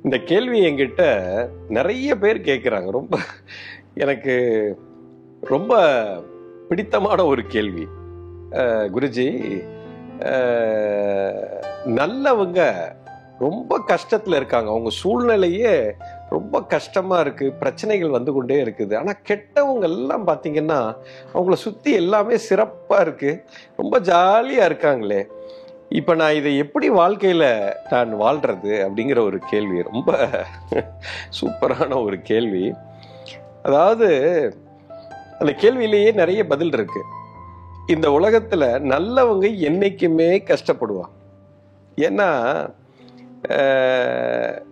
இந்த கேள்வி என்கிட்ட நிறைய பேர் கேட்குறாங்க. எனக்கு ரொம்ப பிடித்தமான ஒரு கேள்வி. குருஜி, நல்லவங்க ரொம்ப கஷ்டத்துல இருக்காங்க, அவங்க சூழ்நிலையே ரொம்ப கஷ்டமா இருக்கு, பிரச்சனைகள் வந்து கொண்டே இருக்குது. ஆனா கெட்டவங்க எல்லாம் பாத்தீங்கன்னா அவங்கள சுத்தி எல்லாமே சிறப்பா இருக்கு, ரொம்ப ஜாலியா இருக்காங்களே. இப்ப நான் இதை எப்படி வாழ்க்கையில நான் வாழ்றது அப்படிங்கிற ஒரு கேள்வி, ரொம்ப சூப்பரான ஒரு கேள்வி. அதாவது அந்த கேள்வியிலேயே நிறைய பதில் இருக்கு. இந்த உலகத்துல நல்லவங்க என்னைக்குமே கஷ்டப்படுவாங்க. ஏன்னா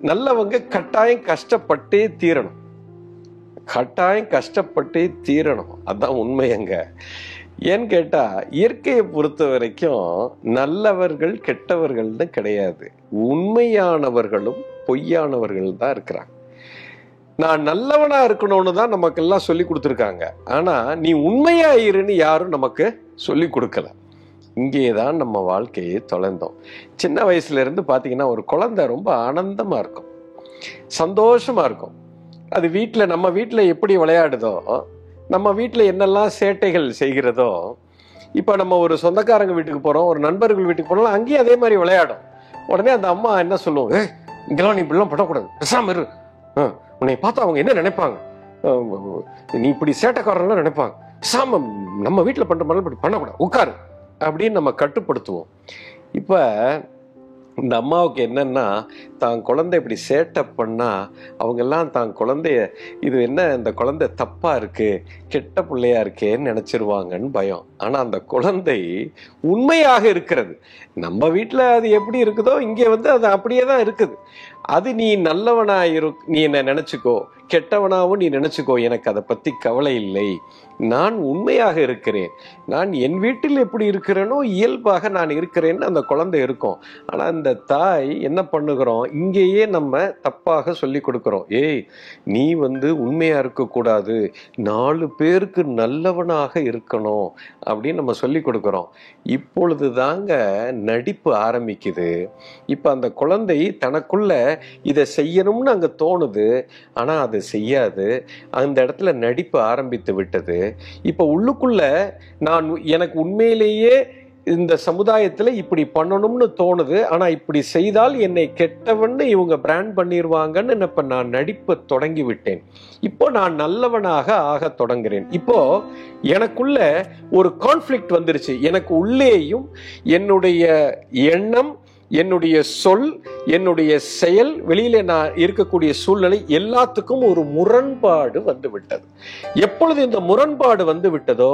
நல்லவங்க கட்டாயம் கஷ்டப்பட்டே தீரணும், கட்டாயம் கஷ்டப்பட்டே தீரணும். அதான் உண்மையங்க. ஏன்னு கேட்டா, இயற்கையை பொறுத்த வரைக்கும் நல்லவர்கள் கெட்டவர்கள்னு கிடையாது, உண்மையானவர்களும் பொய்யானவர்கள் தான் இருக்கிறாங்க. நான் நல்லவனா இருக்கணும்னு தான் நமக்கெல்லாம் சொல்லி கொடுத்துருக்காங்க. ஆனா நீ உண்மையா இருன்னு யாரும் நமக்கு சொல்லி கொடுக்கல. இங்கேதான் நம்ம வாழ்க்கையை தொலைந்தோம். சின்ன வயசுல இருந்து பாத்தீங்கன்னா ஒரு குழந்தை ரொம்ப ஆனந்தமா இருக்கும், சந்தோஷமா இருக்கும். அது வீட்டுல, நம்ம வீட்டுல எப்படி விளையாடுதோ, நம்ம வீட்டுல என்னெல்லாம் சேட்டைகள் செய்கிறதோ, இப்ப நம்ம ஒரு சொந்தக்காரங்க வீட்டுக்கு போறோம், ஒரு நண்பர்கள் வீட்டுக்கு போனாலும் அங்கேயும் அதே மாதிரி விளையாடும். உடனே அந்த அம்மா என்ன சொல்லுவோம், இங்கெல்லாம் நீ இப்படிலாம் பண்ணக்கூடாது, பேசாம இரு, உன்னை பார்த்தா அவங்க என்ன நினைப்பாங்க, நீ இப்படி சேட்டைக்காரன்லாம் நினைப்பாங்க, பேசாம நம்ம வீட்டுல பண்ற மாதிரி இப்படி பண்ணக்கூடாது, உட்காரு அப்படின்னு நம்ம கட்டுப்படுத்துவோம். இப்ப இந்த அம்மாவுக்கு என்னன்னா, தான் குழந்தை இப்படி சேட்டை பண்ணா அவங்க எல்லாம் தான் குழந்தைய, இது என்ன இந்த குழந்தை தப்பா இருக்கு, கெட்ட பிள்ளையா இருக்கேன்னு நினைச்சிருவாங்கன்னு பயம். ஆனா அந்த குழந்தை உண்மையாக இருக்கிறது. நம்ம வீட்டுல அது எப்படி இருக்குதோ இங்கே அது அப்படியே தான் இருக்குது. அது நீ நல்லவனா நீ என்ன நினைச்சுக்கோ, கெட்டவனாவும் நீ நினைச்சுக்கோ, எனக்கு அதை பத்தி கவலை இல்லை. நான் உண்மையாக இருக்கிறேன், நான் என் வீட்டில் எப்படி இருக்கிறேனோ இயல்பாக நான் இருக்கிறேன்னு அந்த குழந்தை இருக்கும். ஆனா அந்த தாய் என்ன பண்ணுகிறோம், இங்கேயே நம்ம தப்பாக சொல்லி கொடுக்கிறோம். ஏய், நீ உண்மையா இருக்கக்கூடாது, 4 பேருக்கு நல்லவனாக இருக்கணும் அப்படின்னு நம்ம சொல்லி கொடுக்கிறோம். இப்பொழுது தாங்க நடிப்பு ஆரம்பிக்குது. இப்ப அந்த குழந்தை தனக்குள்ள இதை செய்யணும்னு அங்க தோணுது, ஆனா அதை செய்யாது. அந்த இடத்துல நடிப்பு ஆரம்பித்து விட்டது. இப்ப உள்ளுக்குள்ள எனக்கு உண்மையிலேயே இந்த சமுதாயத்துல இப்படி பண்ணணும்னு தோணுது, ஆனா இப்படி செய்தால் என்னை கெட்டவன்னு இவங்க பிராண்ட் பண்ணிடுவாங்கன்னு இப்ப நான் நடிப்ப தொடங்கி விட்டேன். இப்போ நான் நல்லவனாக ஆக தொடங்குறேன். இப்போ எனக்குள்ள ஒரு கான்ஃபிளிக்ட் வந்துருச்சு. எனக்கு உள்ளேயும் என்னுடைய எண்ணம், என்னுடைய சொல், என்னுடைய செயல், வெளியில நான் இருக்கக்கூடிய சூழ்நிலை எல்லாத்துக்கும் ஒரு முரண்பாடு வந்து விட்டது. எப்பொழுது இந்த முரண்பாடு வந்து விட்டதோ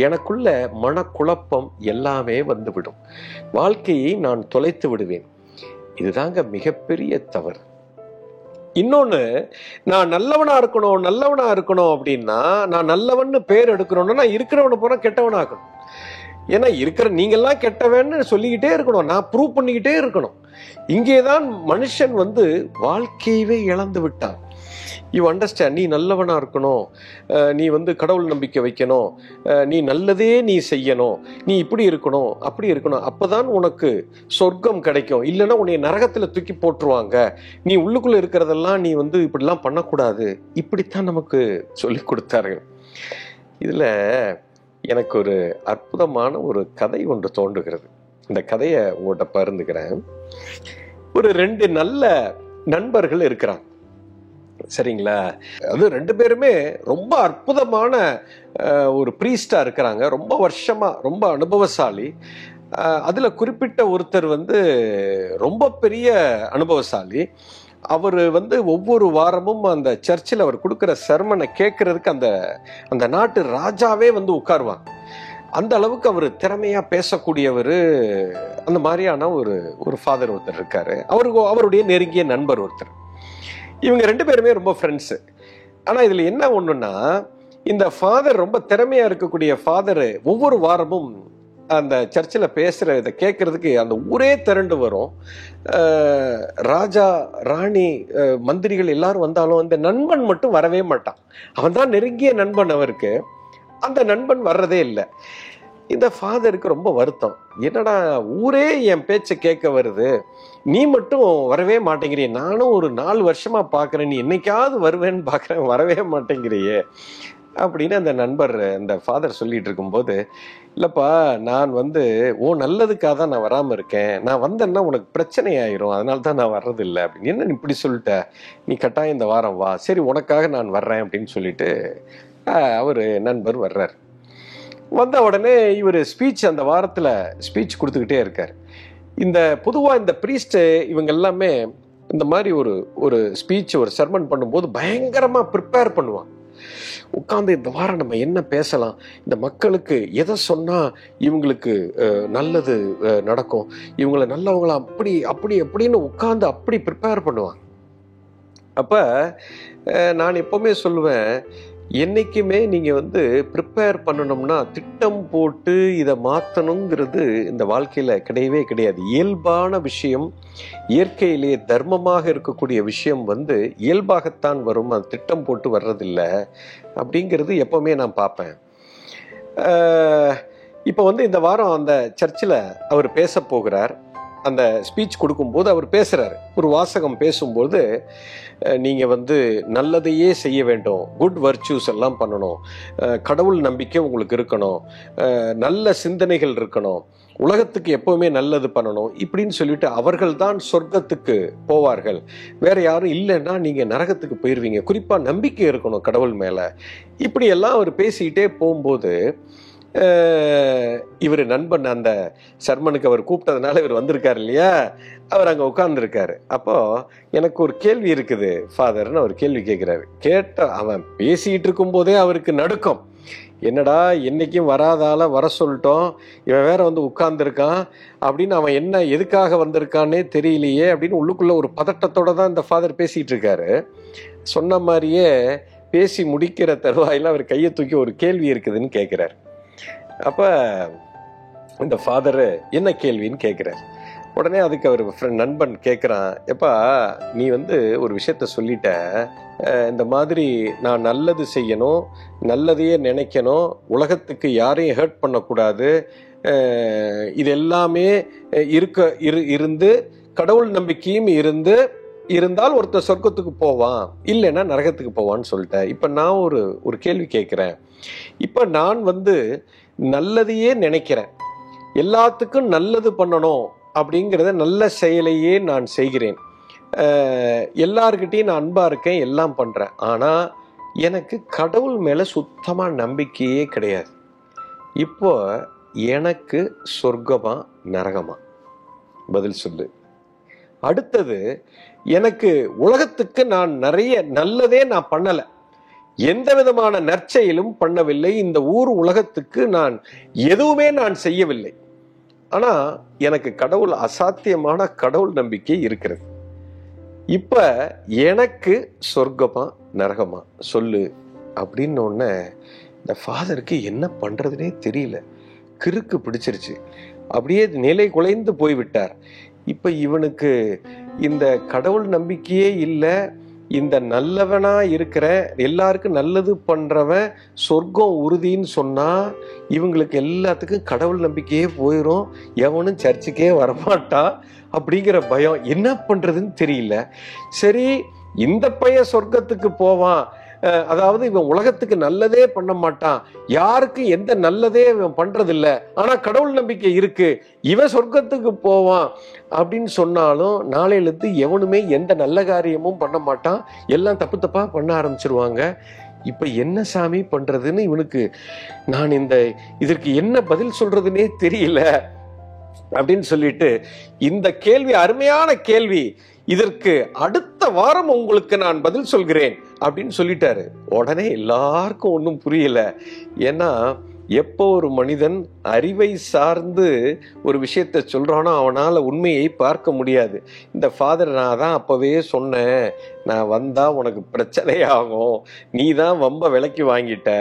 எனக்குள்ள மனக்குழப்பம் எல்லாமே வந்துவிடும். வாழ்க்கையை நான் தொலைத்து விடுவேன். இதுதாங்க மிகப்பெரிய தவறு. இன்னொன்னு, நான் நல்லவனா இருக்கணும் அப்படின்னா, நான் நல்லவன்னு பேர் எடுக்கணும்னா நான் இருக்கிறவனை போற கெட்டவனாக்கணும். ஏன்னா நீங்கெல்லாம் கெட்டவன்னு சொல்லிக்கிட்டே இருக்கணும், நான் ப்ரூவ் பண்ணிக்கிட்டே இருக்கணும். இங்கேதான் மனுஷன் வாழ்க்கையவே இழந்து விட்டான். You understand? நீ நல்லவனா இருக்கணும், நீ கடவுள் நம்பிக்கை வைக்கணும், நீ நல்லதே நீ செய்யணும், நீ இப்படி இருக்கணும் அப்படி இருக்கணும், அப்பதான் உனக்கு சொர்க்கம் கிடைக்கும், இல்லைன்னா உன்னை நரகத்துல தூக்கி போட்டுருவாங்க, நீ உள்ளுக்குள்ள இருக்கிறதெல்லாம் நீ இப்படிலாம் பண்ணக்கூடாது, இப்படித்தான் நமக்கு சொல்லி கொடுத்தார்கள். இதுல எனக்கு ஒரு அற்புதமான ஒரு கதை ஒன்று தோன்றுகிறது. இந்த கதையை உங்கள்கிட்ட பகிர்ந்துக்கிறேன். ஒரு 2 நல்ல நண்பர்கள் இருக்கிறாங்க, சரிங்களா? அது 2 பேருமே ரொம்ப அற்புதமான ஒரு பிரீஸ்டா இருக்கிறாங்க, ரொம்ப வருஷமா, ரொம்ப அனுபவசாலி. அதுல குறிப்பிட்ட ஒருத்தர் ரொம்ப பெரிய அனுபவசாலி. அவர் ஒவ்வொரு வாரமும் அந்த சர்ச்சில் அவர் கொடுக்குற சர்மனை கேட்கறதுக்கு அந்த நாட்டு ராஜாவே உட்காருவாங்க. அந்த அளவுக்கு அவர் திறமையா பேசக்கூடியவர். அந்த மாதிரியான ஒரு ஃபாதர் ஒருத்தர் இருக்காரு, அவருடைய நெருங்கிய நண்பர் ஒருத்தர். இவங்க 2 பேருமே ரொம்ப ஃப்ரெண்ட்ஸு. ஆனா இதுல என்ன ஒண்ணுன்னா, இந்த ஃபாதர், ரொம்ப திறமையா இருக்கக்கூடிய ஃபாதர், ஒவ்வொரு வாரமும் அந்த சர்ச்சில் பேசுற இதை கேட்கறதுக்கு அந்த ஊரே திரண்டு வரும். ராஜா, ராணி, மந்திரிகள் எல்லாரும் வந்தாலும் அந்த நண்பன் மட்டும் வரவே மாட்டான். அவன் தான் நெருங்கிய நண்பன் அவருக்கு. அந்த நண்பன் வர்றதே இல்லை. இந்த ஃபாதருக்கு ரொம்ப வருத்தம். என்னடா ஊரே என் பேச்சை கேட்க வருது, நீ மட்டும் வரவே மாட்டேங்கிறியே. நானும் ஒரு 4 வருஷமா பார்க்குறேன், நீ என்னைக்காவது வருவேன்னு பார்க்குறேன், வரவே மாட்டேங்கிறியே அப்படின்னு அந்த நண்பர் அந்த ஃபாதர் சொல்லிட்டு இருக்கும்போது, இல்லைப்பா நான் நல்லதுக்காக தான் நான் வராமல் இருக்கேன், நான் வந்தேன்னா உனக்கு பிரச்சனை ஆயிரும், அதனால தான் நான் வர்றதில்லை அப்படின்னு. என்ன இப்படி சொல்லிட்ட, நீ கட்டாயம் இந்த வாரம் வா, சரி உனக்காக நான் வர்றேன் அப்படின்னு சொல்லிட்டு அவர் நண்பர் வர்றார். வந்த உடனே இவர் ஸ்பீச் அந்த வாரத்தில் ஸ்பீச் கொடுத்துக்கிட்டே இருக்கார். இந்த பொதுவாக இந்த ப்ரீஸ்ட்டு இவங்க எல்லாமே இந்த மாதிரி ஒரு ஸ்பீச் ஒரு சர்மன் பண்ணும்போது பயங்கரமாக ப்ரிப்பேர் பண்ணுவாங்க. உட்காந்து இந்த வாரம் நம்ம என்ன பேசலாம், இந்த மக்களுக்கு எதை சொன்னால் இவங்களுக்கு நல்லது நடக்கும், இவங்களை நல்லவங்களா அப்படி அப்படி அப்படின்னு உட்காந்து அப்படி ப்ரிப்பேர் பண்ணுவாங்க. அப்போ நான் எப்போவுமே சொல்லுவேன், என்றைக்குமே நீங்கள் ப்ரிப்பேர் பண்ணணும்னா திட்டம் போட்டு இதை மாற்றணுங்கிறது இந்த வாழ்க்கையில் கிடையவே கிடையாது. இயல்பான விஷயம், இயற்கையிலே தர்மமாக இருக்கக்கூடிய விஷயம் இயல்பாகத்தான் வரும், அது திட்டம் போட்டு வர்றதில்லை அப்படிங்கிறது எப்போவுமே நான் பார்ப்பேன். இப்போ இந்த வாரம் அந்த சர்ச்சில் அவர் பேச போகிறார். அந்த ஸ்பீச் கொடுக்கும்போது அவர் பேசுகிறார். ஒரு வாசகம் பேசும்போது, நீங்கள் நல்லதையே செய்ய வேண்டும், குட் வர்ச்சூஸ் எல்லாம் பண்ணணும், கடவுள் நம்பிக்கை உங்களுக்கு இருக்கணும், நல்ல சிந்தனைகள் இருக்கணும், உலகத்துக்கு எப்போவுமே நல்லது பண்ணணும் இப்படின்னு சொல்லிட்டு அவர்கள் தான் சொர்க்கத்துக்கு போவார்கள், வேற யாரும் இல்லைன்னா நீங்கள் நரகத்துக்கு போயிடுவீங்க, குறிப்பாக நம்பிக்கை இருக்கணும் கடவுள் மேலே, இப்படியெல்லாம் அவர் பேசிக்கிட்டே போகும்போது இவர் நண்பன் அந்த சர்மனுக்கு அவர் கூப்பிட்டதுனால இவர் வந்திருக்காரு இல்லையா, அவர் அங்கே உட்கார்ந்துருக்காரு. அப்போது எனக்கு ஒரு கேள்வி இருக்குது ஃபாதர்னு அவர் கேள்வி கேட்குறாரு. அவன் பேசிகிட்டு இருக்கும்போதே அவருக்கு நடுக்கம், என்னடா என்றைக்கும் வராதால வர சொல்லிட்டோம், இவன் வேற உட்கார்ந்துருக்கான் அப்படின்னு, அவன் என்ன எதுக்காக வந்திருக்கான்னே தெரியலையே அப்படின்னு உள்ளுக்குள்ளே ஒரு பதட்டத்தோடு தான் இந்த ஃபாதர் பேசிகிட்டு இருக்காரு. சொன்ன மாதிரியே பேசி முடிக்கிற தருவாயில் அவர் கையை தூக்கி ஒரு கேள்வி இருக்குதுன்னு கேட்குறாரு. அப்போ இந்த ஃபாதரு என்ன கேள்வின்னு கேட்குறார். உடனே அதுக்கு அவர் நண்பன் கேட்குறான், எப்பா நீ ஒரு விஷயத்த சொல்லிட்ட, இந்த மாதிரி நான் நல்லது செய்யணும், நல்லதையே நினைக்கணும், உலகத்துக்கு யாரையும் ஹர்ட் பண்ணக்கூடாது, இது எல்லாமே இருந்து கடவுள் நம்பிக்கையும் இருந்தால் ஒருத்தர் சொர்க்கத்துக்கு போவான், இல்லைன்னா நரகத்துக்கு போவான்னு சொல்லிட்டேன். இப்போ நான் ஒரு கேள்வி கேட்குறேன். இப்போ நான் நல்லதையே நினைக்கிறேன், எல்லாத்துக்கும் நல்லது பண்ணணும் அப்படிங்கிறத நல்ல செயலையே நான் செய்கிறேன், எல்லார்கிட்டையும் நான் அன்பாக இருக்கேன், எல்லாம் பண்ணுறேன், ஆனால் எனக்கு கடவுள் மேலே சுத்தமாக நம்பிக்கையே கிடையாது. இப்போ எனக்கு சொர்க்கமா நரகமா? பதில் சொல்லு. அடுத்தது, எனக்கு உலகத்துக்கு நான் நிறைய நல்லதே நான் பண்ணலை, எந்த விதமான நற்செயலும் பண்ணவில்லை, இந்த ஊர் உலகத்துக்கு நான் எதுவுமே நான் செய்யவில்லை, ஆனா எனக்கு கடவுள் அசாத்தியமான கடவுள் நம்பிக்கை இருக்கிறது. இப்ப எனக்கு சொர்க்கமா நரகமா சொல்லு அப்படின்னு ஒன்ன இந்த ஃபாதருக்கு என்ன பண்றதுனே தெரியல, கிறுக்கு பிடிச்சிருச்சு, அப்படியே நிலை குலைந்து போய்விட்டார். இப்ப இவனுக்கு இந்த கடவுள் நம்பிக்கையே இல்லை, இந்த நல்லவனா இருக்கிற எல்லாருக்கும் நல்லது பண்றவன் சொர்க்கம் உறுதின்னு சொன்னா இவங்களுக்கு எல்லாத்துக்கும் கடவுள் நம்பிக்கையே போயிடும், எவனும் சர்ச்சுக்கே வரமாட்டான் அப்படிங்கிற பயம். என்ன பண்றதுன்னு தெரியல. சரி, இந்த பையன் சொர்க்கத்துக்கு போவான், அதாவது இவன் உலகத்துக்கு நல்லதே பண்ண மாட்டான், யாருக்கும் எந்த நல்லதே இவன் பண்றதில்ல, ஆனா கடவுள் நம்பிக்கை இருக்கு, இவன் சொர்க்கத்துக்கு போவான் அப்படின்னு சொன்னாலும் நாளையிலிருந்து எவனுமே எந்த நல்ல காரியமும் பண்ண மாட்டான், எல்லாம் தப்பு தப்பா பண்ண ஆரம்பிச்சிருவாங்க. இப்ப என்ன சாமி பண்றதுன்னு இவனுக்கு நான் இதற்கு என்ன பதில் சொல்றதுன்னே தெரியல அப்படின்னு சொல்லிட்டு, இந்த கேள்வி அருமையான கேள்வி, இதற்கு அடுத்த வாரம் உங்களுக்கு நான் பதில் சொல்கிறேன் அப்படின்னு சொல்லிட்டாரு. உடனே எல்லாருக்கும் ஒன்றும் புரியல. ஏன்னா எப்போ ஒரு மனிதன் அறிவை சார்ந்து ஒரு விஷயத்த சொல்றானோ அவனால உண்மையை பார்க்க முடியாது. இந்த ஃபாதர், நான் தான் அப்பவே சொன்னேன், நான் வந்தா உனக்கு பிரச்சனையாகும், நீ தான் வம்ப விலைக்கு வாங்கிட்ட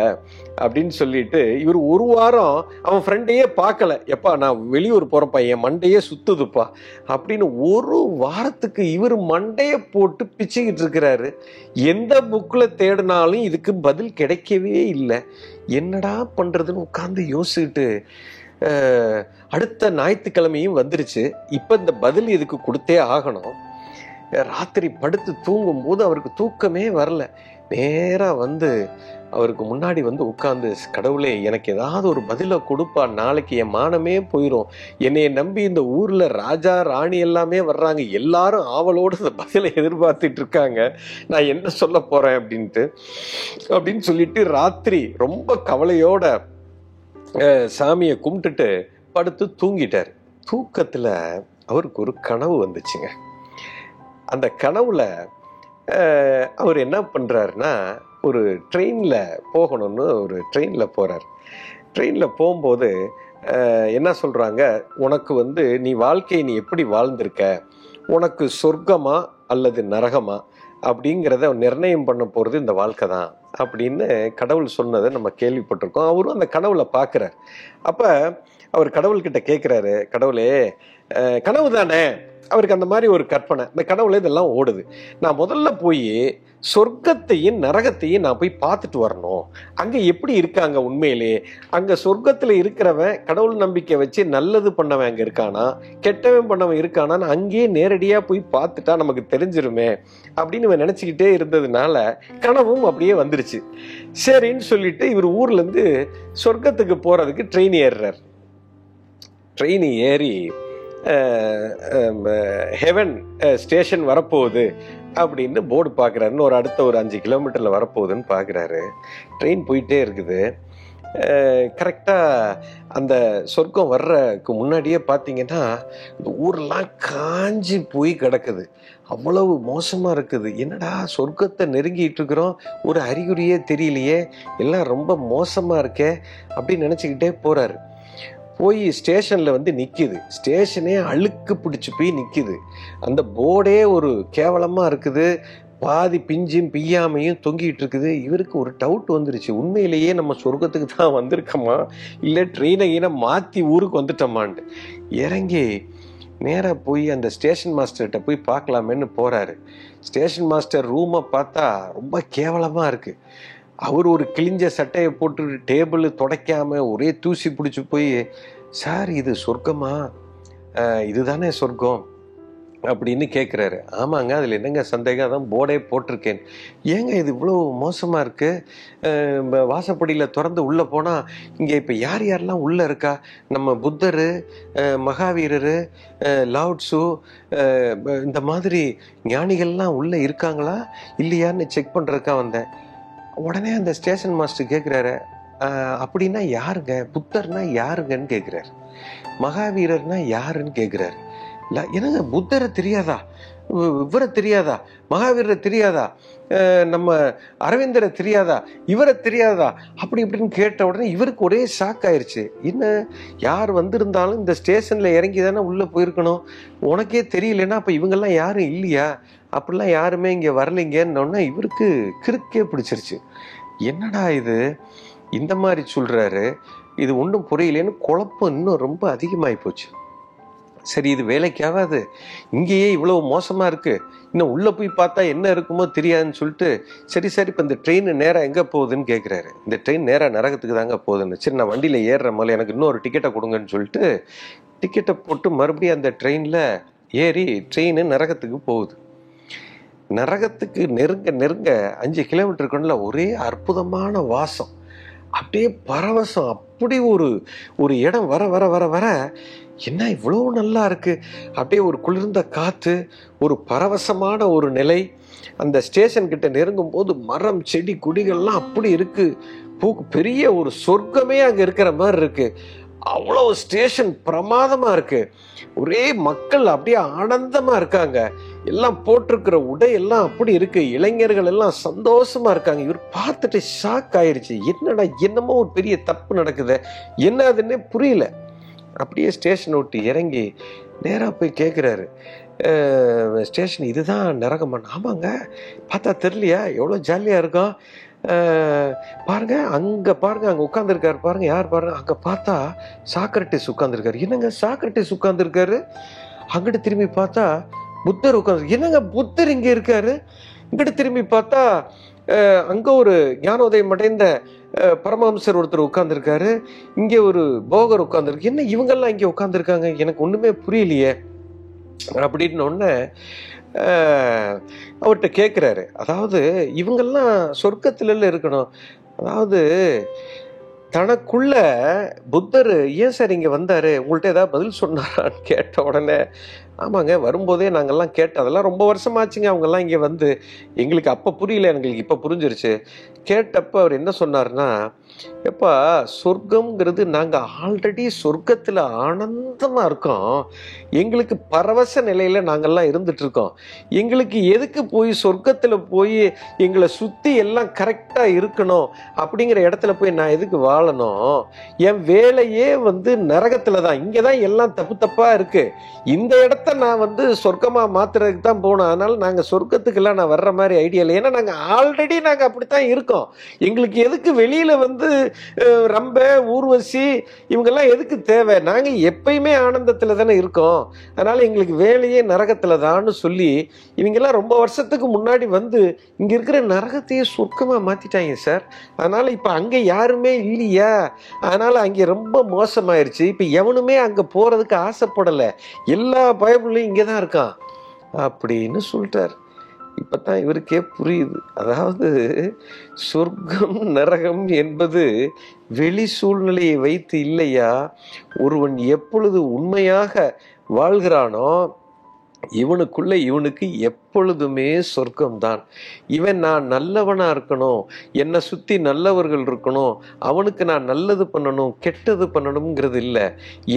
அப்படின்னு சொல்லிட்டு இவர் ஒரு வாரம் அவன் ஃப்ரெண்டையே பார்க்கல. எப்பா நான் வெளியூர் போறப்பா, என் மண்டையே சுத்துதுப்பா அப்படின்னு ஒரு வாரத்துக்கு இவர் மண்டைய போட்டு பிச்சுக்கிட்டு இருக்கிறாரு. எந்த புக்ல தேடினாலும் இதுக்கு பதில் கிடைக்கவே இல்லை. என்னடா பண்றதுன்னு உட்கார்ந்து யோசிச்சுட்டு அடுத்த ஞாயிற்றுக்கிழமையும் வந்துருச்சு. இப்போ இந்த பதில் இதுக்கு கொடுத்தே ஆகணும். ராத்திரி படுத்து தூங்கும் போது அவருக்கு தூக்கமே வரல. நேராக வந்து அவருக்கு முன்னாடி வந்து உட்காந்து, கடவுளே எனக்கு ஏதாவது ஒரு பதிலை கொடுப்பா, நாளைக்கு என் மானமே போயிடும், என்னைய நம்பி இந்த ஊர்ல ராஜா ராணி எல்லாமே வர்றாங்க, எல்லாரும் ஆவலோடு இந்த பதிலை எதிர்பார்த்துட்டு இருக்காங்க, நான் என்ன சொல்ல போறேன் அப்படின்னு சொல்லிட்டு ராத்திரி ரொம்ப கவலையோட சாமியை கும்பிட்டுட்டு படுத்து தூங்கிட்டார். தூக்கத்துல அவருக்கு ஒரு கனவு வந்துச்சுங்க. அந்த கனவுல அவர் என்ன பண்றாருன்னா, ஒரு ட்ரெயின்ல போகணும்னு ஒரு ட்ரெயின்ல போறார். ட்ரெயின்ல போகும்போது என்ன சொல்றாங்க, உனக்கு வந்து நீ வாழ்க்கையை நீ எப்படி வாழ்ந்திருக்க, உனக்கு சொர்க்கமா அல்லது நரகமா அப்படிங்கிறத நிர்ணயம் பண்ண போறது இந்த வாழ்க்கை தான் அப்படின்னு கடவுள் சொன்னதை நம்ம கேள்விப்பட்டிருக்கோம். அவரும் அந்த கனவுல பார்க்கிறார். அப்ப அவர் கடவுள்கிட்ட கேட்கிறாரு, கடவுளே கனவு தானே, அவருக்கு அந்த மாதிரி ஒரு கற்பனை, இந்த கனவுல இதெல்லாம் ஓடுது, நான் முதல்ல போய் சொர்க்கத்தையும் நரகத்தையும் நான் போய் பார்த்துட்டு வரணும், அங்க எப்படி இருக்காங்க உண்மையிலே, அங்க சொர்க்கத்துல இருக்கிறவன் கடவுள் நம்பிக்கை வச்சு நல்லது பண்ணவன் அங்க இருக்கானா, கெட்டவன் பண்ணவன் இருக்கானான்னு அங்கேயே நேரடியா போய் பார்த்துட்டா நமக்கு தெரிஞ்சிருமே அப்படின்னு நினைச்சுக்கிட்டே இருந்ததுனால கனவும் அப்படியே வந்துருச்சு. சரின்னு சொல்லிட்டு இவர் ஊர்ல இருந்து சொர்க்கத்துக்கு போறதுக்கு ட்ரெயின் ஏறுறார். ட்ரெயின் ஏறி ஹெவன் ஸ்டேஷன் வரப்போகுது அப்படின்னு போர்டு பார்க்குறாரு. இன்னும் அடுத்த ஒரு 5 கிலோமீட்டரில் வரப்போகுதுன்னு பார்க்குறாரு. ட்ரெயின் போயிட்டே இருக்குது. கரெக்டாக அந்த சொர்க்கம் வர்றதுக்கு முன்னாடியே பார்த்தீங்கன்னா இந்த ஊரெல்லாம் காஞ்சி போய் கிடக்குது, அவ்வளவு மோசமாக இருக்குது. என்னடா சொர்க்கத்தை நெருங்கிட்டு இருக்கிறோம், ஒரு அறிகுறியே தெரியலையே, எல்லாம் ரொம்ப மோசமாக இருக்கே அப்படின்னு நினச்சிக்கிட்டே போகிறாரு. போய் ஸ்டேஷனில் வந்து நிற்கிது. ஸ்டேஷனே அழுக்கு பிடிச்சி போய் நிற்கிது. அந்த போர்டே ஒரு கேவலமாக இருக்குது, பாதி பிஞ்சும் பிய்யாமையும் தொங்கிட்டு இருக்குது. இவருக்கு ஒரு டவுட் வந்துருச்சு, உண்மையிலேயே நம்ம சொர்க்கத்துக்கு தான் வந்திருக்கோமா இல்லை ட்ரெயினை மாற்றி ஊருக்கு வந்துட்டோமான்ட்டு. இறங்கி நேராக போய் அந்த ஸ்டேஷன் மாஸ்டர்கிட்ட போய் பார்க்கலாமேன்னு போகிறாரு. ஸ்டேஷன் மாஸ்டர் ரூமை பார்த்தா ரொம்ப கேவலமாக இருக்குது. அவர் ஒரு கிழிஞ்ச சட்டையை போட்டு டேபிள் துடைக்காம ஒரே தூசி பிடிச்சி போய், சார் இது சொர்க்கமா, இதுதானே சொர்க்கம் அப்படின்னு கேட்குறாரு. ஆமாங்க, அதில் என்னங்க சந்தேகம், அதான் போர்டே போட்டிருக்கேன். ஏங்க இது இவ்வளோ மோசமாக இருக்குது, வாசப்படியில் திறந்து உள்ளே போனால் இங்கே இப்போ யார் யாரெல்லாம் உள்ளே இருக்கா, நம்ம புத்தர், மகாவீரர், லாவ்ட்சு, இந்த மாதிரி ஞானிகள்லாம் உள்ளே இருக்காங்களா இல்லையான்னு செக் பண்ணுறதுக்கா வந்தேன். உடனே அந்த ஸ்டேஷன் மாஸ்டர் கேட்குறாரு, அப்படின்னா யாருங்க, புத்தர்னா யாருங்கன்னு கேட்குறாரு, மகாவீரர்னா யாருன்னு கேட்குறாரு. இல்லை என்னங்க புத்தரை தெரியாதா, இவரை தெரியாதா, மகாவீரரை தெரியாதா, நம்ம அரவிந்தரை தெரியாதா, இவரை தெரியாதா அப்படி இப்படின்னு கேட்ட உடனே இவருக்கு ஒரே ஷாக் ஆயிடுச்சு. என்ன, யார் வந்திருந்தாலும் இந்த ஸ்டேஷனில் இறங்கி தானே உள்ளே போயிருக்கணும், உனக்கே தெரியலன்னா அப்போ இவங்கெல்லாம் யாரும் இல்லையா, அப்படிலாம் யாருமே இங்கே வரலைங்கன்னொன்னே இவருக்கு கிறுக்கே பிடிச்சிருச்சு. என்னடா இது இந்த மாதிரி சொல்கிறாரு, இது ஒன்றும் புரியலேன்னு குழப்பம் இன்னும் ரொம்ப அதிகமாகி போச்சு. சரி இது வேலைக்காகாது, இங்கேயே இவ்வளவு மோசமாக இருக்குது, இன்னும் உள்ளே போய் பார்த்தா என்ன இருக்குமோ தெரியாதுன்னு சொல்லிட்டு, சரி இப்போ இந்த ட்ரெயின் நேராக எங்கே போகுதுன்னு கேட்குறாரு. இந்த ட்ரெயின் நேராக நரகத்துக்கு தாங்க போகுதுன்னு. சரி நான் வண்டியில் ஏறுற போல எனக்கு இன்னொரு டிக்கெட்டை கொடுங்கன்னு சொல்லிட்டு டிக்கெட்டை போட்டு மறுபடியும் அந்த ட்ரெயினில் ஏறி ட்ரெயின் நரகத்துக்கு போகுது. நரகத்துக்கு நெருங்க 5 கிலோமீட்டருக்குள்ள ஒரே அற்புதமான வாசம், அப்படியே பரவசம். அப்படி ஒரு இடம் வர வர வர வர என்ன இவ்வளோ நல்லா இருக்கு, அப்படியே ஒரு குளிர்ந்த காற்று, ஒரு பரவசமான ஒரு நிலை. அந்த ஸ்டேஷன் கிட்ட நெருங்கும் போது மரம் செடி கொடிகள்லாம் அப்படி இருக்கு, பெரிய ஒரு சொர்க்கமே அங்கே இருக்கிற மாதிரி இருக்கு. அவ்வளோ ஸ்டேஷன் பிரமாதமாக இருக்கு, ஒரே மக்கள் அப்படியே ஆனந்தமாக இருக்காங்க, எல்லாம் போட்டிருக்கிற உடையெல்லாம் அப்படி இருக்கு, இளைஞர்கள் எல்லாம் சந்தோஷமா இருக்காங்க. இவர் பார்த்துட்டு ஷாக் ஆயிடுச்சு, என்னடா என்னமோ ஒரு பெரிய தப்பு நடக்குது, என்ன அதுன்னே புரியல. அப்படியே ஸ்டேஷன் விட்டு இறங்கி நேராக போய் கேட்குறாரு, ஸ்டேஷன் இதுதான் நரகமான? ஆமாங்க, பார்த்தா தெரியலையா, எவ்வளோ ஜாலியாக இருக்கும் பாருங்க, அங்கே பாருங்க, அங்கே உட்காந்துருக்காரு பாருங்க, யார் பாருங்க, அங்கே பார்த்தா சாக்ரட்டிஸ் உட்காந்துருக்காரு. என்னங்க சாக்ரட்டிஸ் உட்காந்துருக்காரு? அங்கிட்டு திரும்பி பார்த்தா புத்தர் உட்காந்து, என்னங்க புத்தர் இங்கே இருக்காரு? இங்கிட்டு திரும்பி பார்த்தா அங்க ஒரு ஞானோதயம் அடைந்த பரமஹம்சர் ஒருத்தர் உட்கார்ந்துருக்காரு, இங்க ஒரு போகர் உட்கார்ந்துருக்கு. என்ன இவங்கெல்லாம் இங்க உட்கார்ந்துருக்காங்க, எனக்கு ஒண்ணுமே புரியலையே அப்படின்னு ஒன்னு அவர்கிட்ட கேட்கிறாரு. அதாவது இவங்கெல்லாம் சொர்க்கத்துல இருக்கணும், அதாவது தனக்குள்ள புத்தர் ஏன் சார் இங்க வந்தாரு, உங்கள்ட்ட ஏதாவது பதில் சொன்னாரான்னு கேட்ட உடனே, ஆமாங்க வரும்போதே நாங்கெல்லாம் கேட்டோம், அதெல்லாம் ரொம்ப வருஷமாச்சுங்க அவங்கெல்லாம் இங்க வந்து, எங்களுக்கு அப்ப புரியல, எங்களுக்கு இப்ப புரிஞ்சிருச்சு. கேட்டப்ப அவர் என்ன சொன்னார்னா, எப்பா சொர்க்கம்ங்கிறது நாங்க ஆல்ரெடி சொர்க்கத்துல ஆனந்தமா இருக்கோம், எங்களுக்கு பரவச நிலையில நாங்கெல்லாம் இருந்துட்டு இருக்கோம், எங்களுக்கு எதுக்கு போய் சொர்க்கத்துல போய் எங்களை சுத்தி எல்லாம் கரெக்டா இருக்கணும் அப்படிங்கிற இடத்துல போய் நான் எதுக்கு வாழணும், என் வேலையே வந்து நரகத்துல தான், இங்கதான் எல்லாம் தப்பு தப்பா இருக்கு, இந்த இடத்த நான் வந்து சொர்க்கமா மாத்துறதுக்கு தான் போனோம், அதனால நாங்க சொர்க்கத்துக்கெல்லாம் நான் வர்ற மாதிரி ஐடியா இல்லை, ஏன்னா நாங்க ஆல்ரெடி நாங்க அப்படித்தான் இருக்கோம், எங்களுக்கு எதுக்கு வெளியில வந்து ரம்ப ஊர்வசி இவங்கெல்லாம் எதுக்கு தேவை, நாங்க எப்பயுமே ஆனந்தத்துல தானே இருக்கோம், அதனால எங்களுக்கு வேலையே நரகத்துல தான்னு சொல்லி இவங்கெல்லாம் ரொம்ப வருஷத்துக்கு முன்னாடி வந்து இங்க இருக்கிற நரகத்தையே சொர்க்கமா மாத்திட்டாங்க சார், அதனால இப்ப அங்க யாருமே இல்லையா, அதனால அங்க ரொம்ப மோசமாயிருச்சு, இப்ப எவனுமே அங்க போறதுக்கு ஆசைப்படல, எல்லா பைபிளையும் இங்கதான் இருக்கான் அப்படின்னு சொல்லிட்டார். இப்பதான் இவருக்கே புரியுது, அதாவது சொர்க்கம் நரகம் என்பது வெளி சூழ்நிலையை வைத்து இல்லையா, ஒருவன் எப்பொழுது உண்மையாக வாழ்கிறானோ இவனுக்குள்ள இவனுக்கு எப்பொழுதுமே சொர்க்கம்தான். இவன் நான் நல்லவனா இருக்கணும், என்னை சுத்தி நல்லவர்கள் இருக்கணும், அவனுக்கு நான் நல்லது பண்ணணும் கெட்டது பண்ணணுங்கிறது இல்லை.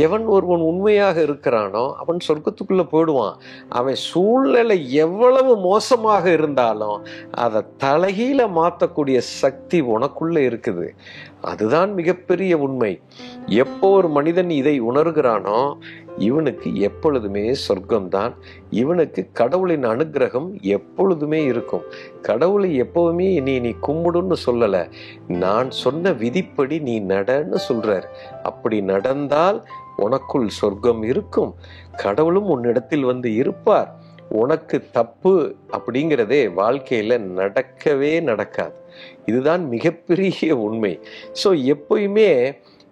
எவன் ஒருவன் உண்மையாக இருக்கிறானோ அவன் சொர்க்கத்துக்குள்ள போயிடுவான். அவன் சூழ்நிலை எவ்வளவு மோசமாக இருந்தாலும் அதை தலைகீழ மாற்றக்கூடிய சக்தி உனக்குள்ள இருக்குது. அதுதான் மிகப்பெரிய உண்மை. எப்போ ஒரு மனிதன் இதை உணர்கிறானோ இவனுக்கு எப்பொழுதுமே சொர்க்கம்தான், இவனுக்கு கடவுளின் அனுகிரகம் எப்பொழுதுமே இருக்கும். கடவுளை எப்பவுமே நீ கும்பிடுன்னு சொல்லல, நான் சொன்ன விதிப்படி நீ நடன்னு சொல்றார். அப்படி நடந்தால் உனக்குள் சொர்க்கம் இருக்கும், கடவுளும் உன்னிடத்தில் வந்து இருப்பார். உனக்கு தப்பு அப்படிங்கிறதே வாழ்க்கையில நடக்கவே நடக்காது. இதுதான் மிகப்பெரிய உண்மை. ஸோ எப்பயுமே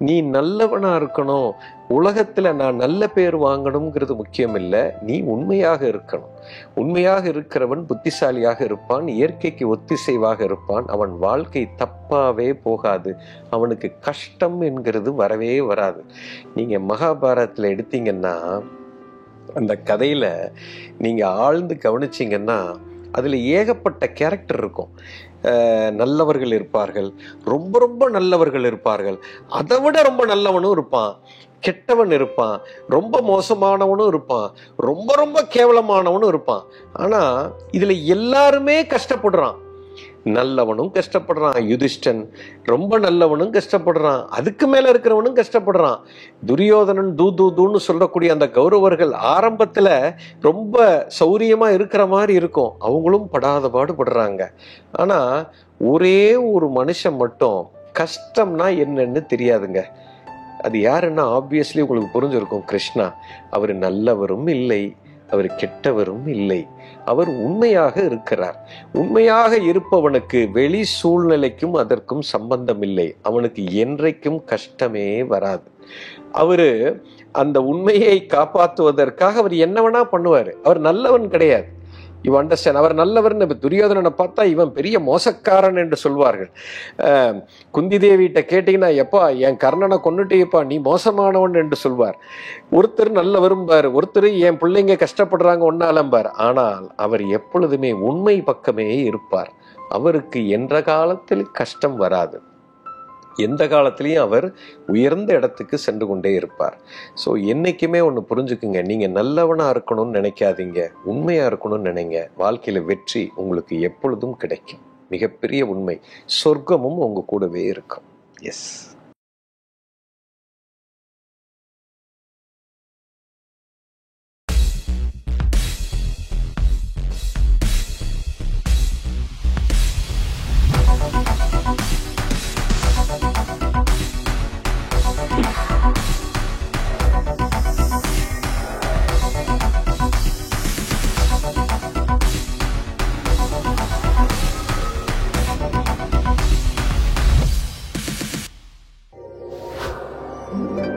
நீ நல்லவனா இருக்கணும், உலகத்துல நான் நல்ல பேர் வாங்கணுங்கிறது முக்கியம் இல்லை, நீ உண்மையாக இருக்கணும். உண்மையாக இருக்கிறவன் புத்திசாலியாக இருப்பான், இயற்கைக்கு ஒத்திசைவாக இருப்பான், அவன் வாழ்க்கை தப்பாவே போகாது, அவனுக்கு கஷ்டம் என்கிறது வரவே வராது. நீங்க மகாபாரதத்துல எடுத்தீங்கன்னா அந்த கதையில நீங்க ஆழ்ந்து கவனிச்சீங்கன்னா அதுல ஏகப்பட்ட கேரக்டர் இருக்கும். நல்லவர்கள் இருப்பார்கள், ரொம்ப ரொம்ப நல்லவர்கள் இருப்பார்கள், அதை விட ரொம்ப நல்லவனும் இருப்பான், கெட்டவன் இருப்பான், ரொம்ப மோசமானவனும் இருப்பான், ரொம்ப ரொம்ப கேவலமானவனும் இருப்பான். ஆனா இதுல எல்லாருமே கஷ்டப்படுறான். நல்லவனும் கஷ்டப்படுறான், யுதிஷ்டன் ரொம்ப நல்லவனும் கஷ்டப்படுறான், அதுக்கு மேல இருக்கிறவனும் கஷ்டப்படுறான், துரியோதனன் தூன்னு சொல்லக்கூடிய அந்த கௌரவர்கள் ஆரம்பத்துல ரொம்ப சௌரியமா இருக்கிற மாதிரி இருக்கும், அவங்களும் படாத பாடுபடுறாங்க. ஆனா ஒரே ஒரு மனுஷன் மட்டும் கஷ்டம்னா என்னன்னு தெரியாதுங்க. அது யாருன்னா ஆப்வியஸ்லி உங்களுக்கு புரிஞ்சிருக்கும், கிருஷ்ணா. அவர் நல்லவரும் இல்லை, அவர் கெட்டவரும் இல்லை, அவர் உண்மையாக இருக்கிறார். உண்மையாக இருப்பவனுக்கு வெளி சூழ்நிலைக்கும் அதற்கும் சம்பந்தம் இல்லை, அவனுக்கு என்றைக்கும் கஷ்டமே வராது. அவரு அந்த உண்மையை காப்பாற்றுவதற்காக அவர் என்ன வேணா பண்ணுவாரு. அவர் நல்லவன் கிடையாது. You understand? அவர் நல்லவர்னு துரியோதனனை பார்த்தா இவன் பெரிய மோசக்காரன் என்று சொல்வார்கள். குந்தி தேவிட்ட கேட்டீங்கன்னா, எப்பா என் கர்ணனை கொன்னுட்டேப்பா, நீ மோசமானவன் என்று சொல்வார். ஒருத்தர் நல்லவரும் பார், ஒருத்தர் என் பிள்ளைங்க கஷ்டப்படுறாங்க ஒன்னாலம்பார். ஆனால் அவர் எப்பொழுதுமே உண்மை பக்கமே இருப்பார். அவருக்கு என்ற காலத்தில் கஷ்டம் வராது, எந்த காலத்திலையும் அவர் உயர்ந்த இடத்துக்கு சென்று கொண்டே இருப்பார். ஸோ என்னைக்குமே ஒன்று புரிஞ்சுக்குங்க, நீங்க நல்லவனா இருக்கணும்னு நினைக்காதீங்க, உண்மையா இருக்கணும்னு நினைங்க. வாழ்க்கையில வெற்றி உங்களுக்கு எப்பொழுதும் கிடைக்கும். மிகப்பெரிய உண்மை. சொர்க்கமும் உங்க கூடவே இருக்கும். எஸ். வணக்கம்.